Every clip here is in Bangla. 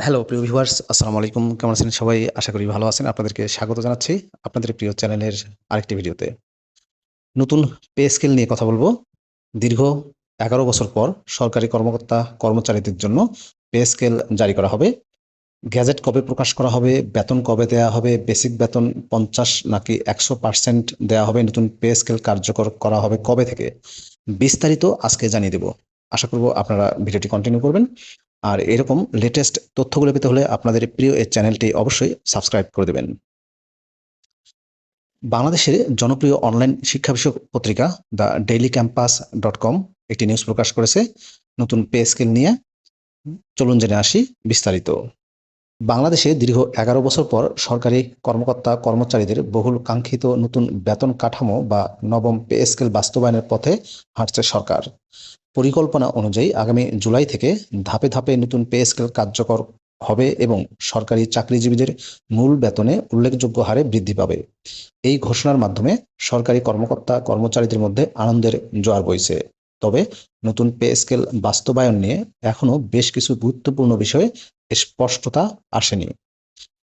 হ্যালো প্রিয় ভিউয়ার্স, আসসালামু আলাইকুম। কেমন আছেন সবাই? আশা করি ভালো আছেন। আপনাদেরকে স্বাগত জানাচ্ছি আপনাদের প্রিয় চ্যানেলের আরেকটি ভিডিওতে। নতুন পে স্কেল নিয়ে কথা বলব। দীর্ঘ ১১ বছর পর সরকারি কর্মচারীদের জন্য পে স্কেল জারি করা হবে। গেজেট কবে প্রকাশ করা হবে, বেতন কবে দেয়া হবে, বেসিক বেতন ৫০ নাকি ১০০% দেয়া হবে, নতুন পে স্কেল কার্যকর করা হবে কবে থেকে? বিস্তারিত আজকে জানিয়ে দেব। আশা করব আপনারা ভিডিওটি কন্টিনিউ করবেন। আর এরকম লেটেস্ট তথ্যগুলো পেতে হলে আপনাদের প্রিয় এই চ্যানেলটি অবশ্যই সাবস্ক্রাইব করে দেবেন। বাংলাদেশের জনপ্রিয় অনলাইন শিক্ষা বিষয়ক পত্রিকা দ্য ডেইলি ক্যাম্পাস .com একটি নিউজ প্রকাশ করেছে নতুন পে স্কেল নিয়ে। চলুন জেনে আসি বিস্তারিত। বাংলাদেশে দীর্ঘ ১১ বছর পর সরকারি কর্মচারীদের বহুল কাঙ্ক্ষিত নতুন বেতন কাঠামো বা নবম পে স্কেল বাস্তবায়নের পথে হাঁটছে সরকার। পরিকল্পনা অনুযায়ী আগামী জুলাই থেকে ধাপে ধাপে নতুন পে স্কেল কার্যকর হবে এবং সরকারি চাকরিজীবীদের মূল বেতনে উল্লেখযোগ্য হারে বৃদ্ধি পাবে। এই ঘোষণার মাধ্যমে সরকারি কর্মচারীদের মধ্যে আনন্দের জোয়ার বইছে। তবে নতুন পে স্কেল বাস্তবায়ন নিয়ে এখনো বেশ কিছু গুরুত্বপূর্ণ বিষয়ে স্পষ্টতা আসেনি।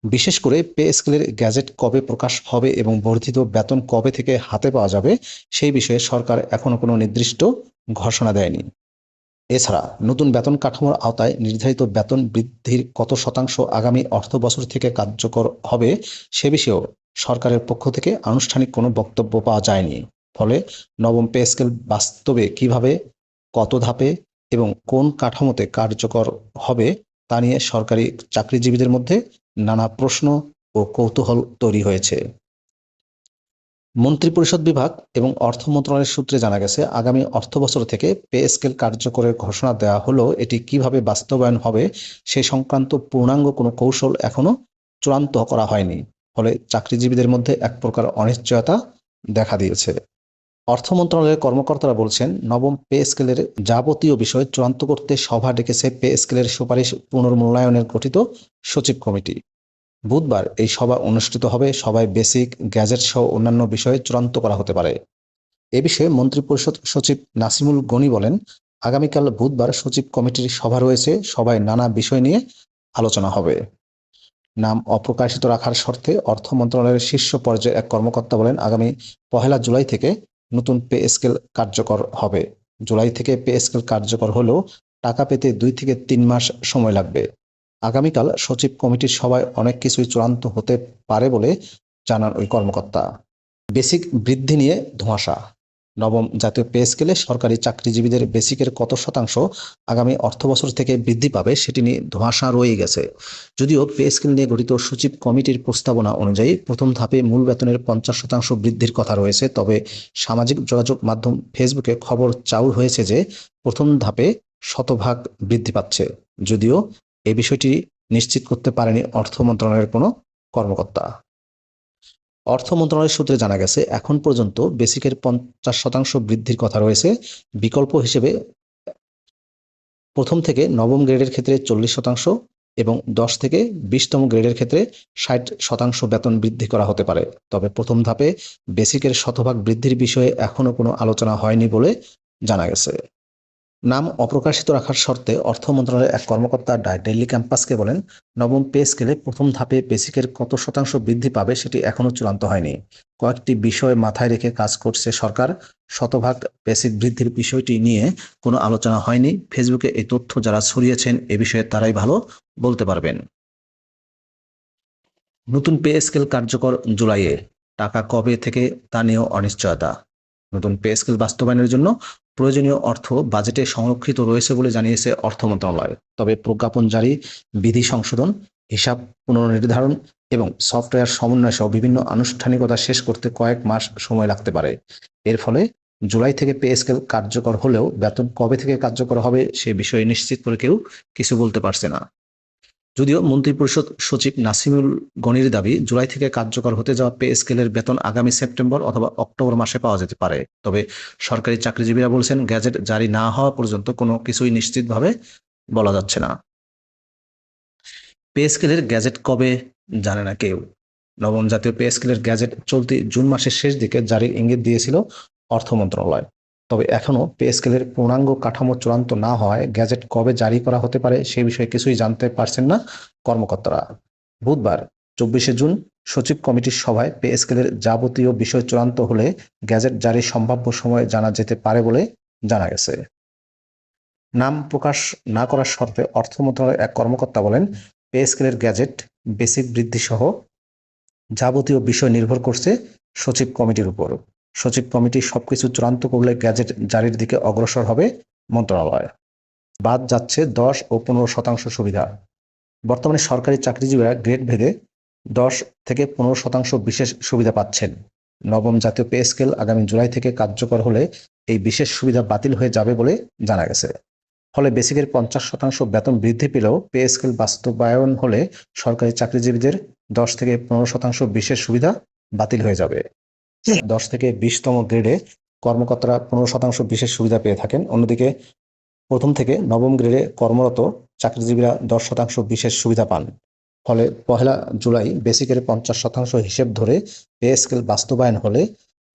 বিশেষ করে পে স্কেলের গ্যাজেট কবে প্রকাশ হবে এবং বর্ধিত বেতন কবে থেকে হাতে পাওয়া যাবে সেই বিষয়ে সরকার এখনো কোনো নির্দিষ্ট ঘোষণা দেয়নি। এছাড়া নতুন বেতন কাঠামোর আওতায় নির্ধারিত বেতন বৃদ্ধির কত শতাংশ আগামী অর্থবছর থেকে কার্যকর হবে সে বিষয়েও সরকারের পক্ষ থেকে আনুষ্ঠানিক কোনো বক্তব্য পাওয়া যায়নি। ফলে নবম পে স্কেল বাস্তবে কিভাবে, কত ধাপে এবং কোন কাঠামোতে কার্যকর হবে তা নিয়ে সরকারি চাকরিজীবীদের মধ্যে নানা প্রশ্ন ও কৌতূহল তৈরি হয়েছে। মন্ত্রিপরিষদ বিভাগ এবং অর্থ মন্ত্রণালয়ের সূত্রে জানা গেছে, আগামী অর্থবছর থেকে পে স্কেল কার্যকরের ঘোষণা দেওয়া হলেও এটি কিভাবে বাস্তবায়ন হবে সে সংক্রান্ত পূর্ণাঙ্গ কোনো কৌশল এখনো চূড়ান্ত করা হয়নি। ফলে চাকরিজীবীদের মধ্যে এক প্রকার অনিশ্চয়তা দেখা দিয়েছে। অর্থ মন্ত্রণালয়ের কর্মকর্তারা বলছেন, নবম পে স্কেলের যাবতীয় বিষয় চূড়ান্ত করতে সভা ডেকেছে পে স্কেলের সুপারিশ পুনর্মূল্যায়নের গঠিত সচিব কমিটি। বুধবার এই সভা অনুষ্ঠিত হবে। সভায় বেসিক, গ্যাজেট সহ অন্যান্য বিষয়ে চূড়ান্ত করা হতে পারে। এ বিষয়ে মন্ত্রিপরিষদ সচিব নাসিমুল গনি বলেন, আগামীকাল বুধবার সচিব কমিটির সভা রয়েছে। সভায় নানা বিষয় নিয়ে আলোচনা হবে। নাম অপ্রকাশিত রাখার শর্তে অর্থ মন্ত্রণালয়ের শীর্ষ পর্যায়ের এক কর্মকর্তা বলেন, আগামী ১লা জুলাই থেকে নতুন পে স্কেল কার্যকর হবে। জুলাই থেকে পে স্কেল কার্যকর হলেও টাকা পেতে ২ থেকে ৩ মাস সময় লাগবে। আগামীকাল সচিব কমিটির সভায় অনেক কিছুই চূড়ান্ত হতে পারে বলে জানান ওই কর্মকর্তা। বেসিক বৃদ্ধি নিয়ে ধোঁয়াশা। নবম জাতীয় পে স্কেলে সরকারি চাকরিজীবীদের বেসিকের কত শতাংশ আগামী অর্থবছর থেকে বৃদ্ধি পাবে সেটি নিয়ে ধোঁয়াশা রয়ে গেছে। যদিও পে স্কেল নিয়ে গঠিত সচিব কমিটির প্রস্তাবনা অনুযায়ী প্রথম ধাপে মূল বেতনের ৫০% বৃদ্ধির কথা রয়েছে, তবে সামাজিক যোগাযোগ মাধ্যম ফেসবুকে খবর চাউর হয়েছে যে প্রথম ধাপে শতভাগ বৃদ্ধি পাচ্ছে। যদিও এ বিষয়টি নিশ্চিত করতে পারেনি অর্থ মন্ত্রণালয়ের কোনো কর্মকর্তা। অর্থ মন্ত্রণালয়ের সূত্রে জানা গেছে, এখন পর্যন্ত বেসিকের ৫০% বৃদ্ধির কথা রয়েছে। বিকল্প হিসেবে প্রথম থেকে নবম গ্রেডের ক্ষেত্রে ৪০% এবং ১০ থেকে ২০তম গ্রেডের ক্ষেত্রে ৬০% বেতন বৃদ্ধি করা হতে পারে। তবে প্রথম ধাপে বেসিকের শতভাগ বৃদ্ধির বিষয়ে এখনো কোনো আলোচনা হয়নি বলে জানা গেছে। নাম অপ্রকাশিত রাখার শর্তে অর্থ মন্ত্রণালয়ের এক কর্মকর্তা ডেইলি ক্যাম্পাসকে বলেন, নবম পে স্কেলে প্রথম ধাপে বেসিকের কত শতাংশ বৃদ্ধি পাবে সেটি এখনো চূড়ান্ত হয়নি। কয়েকটি বিষয় মাথায় রেখে কাজ করছে সরকার। শতভাগ বেসিক বৃদ্ধির বিষয়টি নিয়ে কোনো আলোচনা হয়নি। ফেসবুকে এই তথ্য যারা ছড়িয়েছেন এ বিষয়ে তারাই ভালো বলতে পারবেন। নতুন পে স্কেল কার্যকর জুলাইয়ে, টাকা কবে থেকে তা নিয়েও অনিশ্চয়তা। নতুন পে স্কেল বাস্তবায়নের জন্য প্রয়োজনীয় অর্থ বাজেটে সংরক্ষিত রয়েছে বলে জানিয়েছে অর্থ মন্ত্রণালয়। তবে প্রজ্ঞাপন জারি, বিধি সংশোধন, হিসাব পুনর্নির্ধারণ এবং সফটওয়্যার সমন্বয় সহ বিভিন্ন আনুষ্ঠানিকতা শেষ করতে কয়েক মাস সময় লাগতে পারে। এর ফলে জুলাই থেকে পে স্কেল কার্যকর হলেও বেতন কবে থেকে কার্যকর হবে সে বিষয়ে নিশ্চিত করে কেউ কিছু বলতে পারছে না। যদিও মন্ত্রিপরিষদ সচিব নাসিমুল গনির দাবি, জুলাই থেকে কার্যকর হতে যাওয়া পে স্কেলের বেতন আগামী সেপ্টেম্বর অথবা অক্টোবর মাসে পাওয়া যেতে পারে। তবে সরকারি চাকরিজীবীরা বলছেন, গ্যাজেট জারি না হওয়া পর্যন্ত কোনো কিছুই নিশ্চিতভাবে বলা যাচ্ছে না। পে স্কেলের গ্যাজেট কবে জানে না কেউ। নবম জাতীয় পে স্কেলের গ্যাজেট চলতি জুন মাসের শেষ দিকে জারির ইঙ্গিত দিয়েছিল অর্থ মন্ত্রণালয়। তবে এখনো পে স্কেলের পূর্ণাঙ্গ কাঠামো চূড়ান্ত না হওয়ায় গ্যাজেট কবে জারি করা হতে পারে সে বিষয়ে কিছুই জানতে পারছেন না কর্মকর্তারা। বুধবার 24শে জুন সচিব কমিটির সভায় পে স্কেলের যাবতীয় বিষয় চূড়ান্ত হলে গ্যাজেট জারির সম্ভাব্য সময় জানা যেতে পারে বলে জানা গেছে। নাম প্রকাশ না করার শর্তে অর্থ মন্ত্রণালয়ের এক কর্মকর্তা বলেন, পে স্কেলের গ্যাজেট বেসিক বৃদ্ধি সহ যাবতীয় বিষয় নির্ভর করছে সচিব কমিটির উপর। সচিব কমিটি সবকিছু চূড়ান্ত করলে গ্যাজেট জারির দিকে অগ্রসর হবে মন্ত্রণালয়। বাদ যাচ্ছে 10 ও 15% সুবিধা। বর্তমানে সরকারি চাকরিজীবীরা গ্রেড ভেদে 10 থেকে 15% বিশেষ সুবিধা পাচ্ছেন। নবম জাতীয় পে স্কেল আগামী জুলাই থেকে কার্যকর হলে এই বিশেষ সুবিধা বাতিল হয়ে যাবে বলে জানা গেছে। ফলে বেসিকের 50% বেতন বৃদ্ধি পেলেও পে স্কেল বাস্তবায়ন হলে সরকারি চাকরিজীবীদের 10 থেকে 15% বিশেষ সুবিধা বাতিল হয়ে যাবে। 10 থেকে 20তম গ্রেডে কর্মকর্তারা 15% বিশেষ সুবিধা পেয়ে থাকেন। অন্যদিকে প্রথম থেকে নবম গ্রেডে কর্মরত চাকরিজীবীরা 10% বিশেষ সুবিধা পান। ফলে 1 জুলাই বেসিকের 50% হিসেব ধরে পে স্কেল বাস্তবায়ন হলে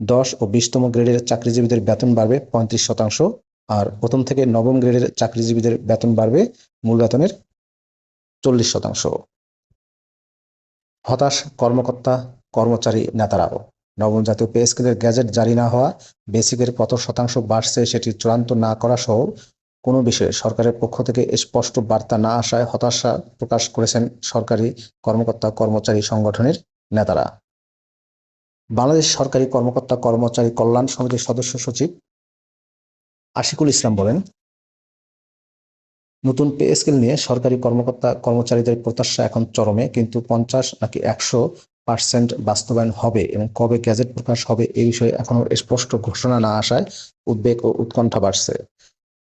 10 ও 20তম গ্রেডের চাকরিজীবীদের বেতন বাড়বে 35%, আর প্রথম থেকে নবম গ্রেডের চাকরিজীবীদের বেতন বাড়বে মূল বেতনের 40%। হতাশ কর্মকর্তা, কর্মচারী, নেতারাও। নবম জাতীয় পে স্কেলের গ্যাজেট জারি না হওয়া, বেসিকের কত শতাংশ বাড়ছে সেটি চূড়ান্ত না করা সহ কোনো বিষয়ে সরকারের পক্ষ থেকে স্পষ্ট বার্তা না আসায় হতাশা প্রকাশ করেছেন সরকারি কর্মকর্তা কর্মচারী সংগঠনের নেতারা। বাংলাদেশ সরকারি কর্মকর্তা কর্মচারী কল্যাণ সমিতির সদস্য সচিব আশিকুল ইসলাম বলেন, নতুন পে স্কেল নিয়ে সরকারি কর্মকর্তা কর্মচারীদের প্রত্যাশা এখন চরমে, কিন্তু 50 নাকি 100% বাস্তবায়ন হবে এবং কবে গ্যাজেট প্রকাশ হবে এই বিষয়ে এখনো স্পষ্ট ঘোষণা না আসায় উদ্বেগ ও উৎকণ্ঠা বাড়ছে।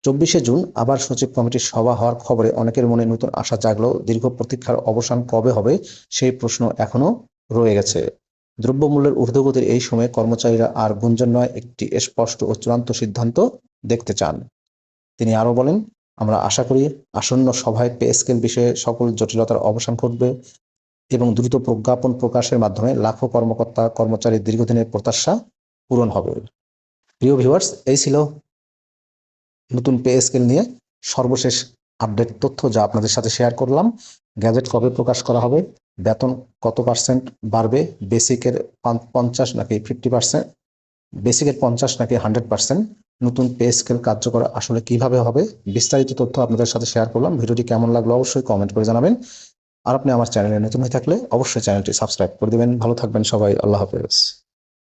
24শে জুন আবার সচিব কমিটির সভা হওয়ার খবরে অনেকের মনে নতুন আশা জাগলেও দীর্ঘ প্রতীক্ষার অবসান কবে হবে সেই প্রশ্ন এখনো রয়ে গেছে। দ্রব্যমূল্যের ঊর্ধ্বগতির এই সময়ে কর্মচারীরা আর গুঞ্জন নয়, একটি স্পষ্ট ও চূড়ান্ত সিদ্ধান্ত দেখতে চান। তিনি আরও বলেন, আমরা আশা করি আসন্ন সভায় পে স্কেল বিষয়ে সকল জটিলতার অবসান ঘটবে এবং দ্রুত প্রজ্ঞাপন প্রকাশের মাধ্যমে লাখো কর্মকর্তা কর্মচারীর দীর্ঘদিনের প্রত্যাশা পূরণ হবে। প্রিয় ভিউয়ার্স, এই ছিল নতুন পে স্কেল নিয়ে সর্বশেষ আপডেট তথ্য যা আপনাদের সাথে শেয়ার করলাম। গ্যাজেট কবে প্রকাশ করা হবে, বেতন কত পার্সেন্ট বাড়বে, বেসিকের 50 নাকি 50%, বেসিকের 50 নাকি 100%, নতুন পে স্কেল কার্যকর আসলে কিভাবে হবে, বিস্তারিত তথ্য আপনাদের সাথে শেয়ার করলাম। ভিডিওটি কেমন লাগলো অবশ্যই কমেন্ট করে জানাবেন। আর আপনি আমার চ্যানেলে নতুন হয়ে থাকলে অবশ্যই চ্যানেলটি সাবস্ক্রাইব করে দিবেন। ভালো থাকবেন সবাই। আল্লাহ হাফেজ।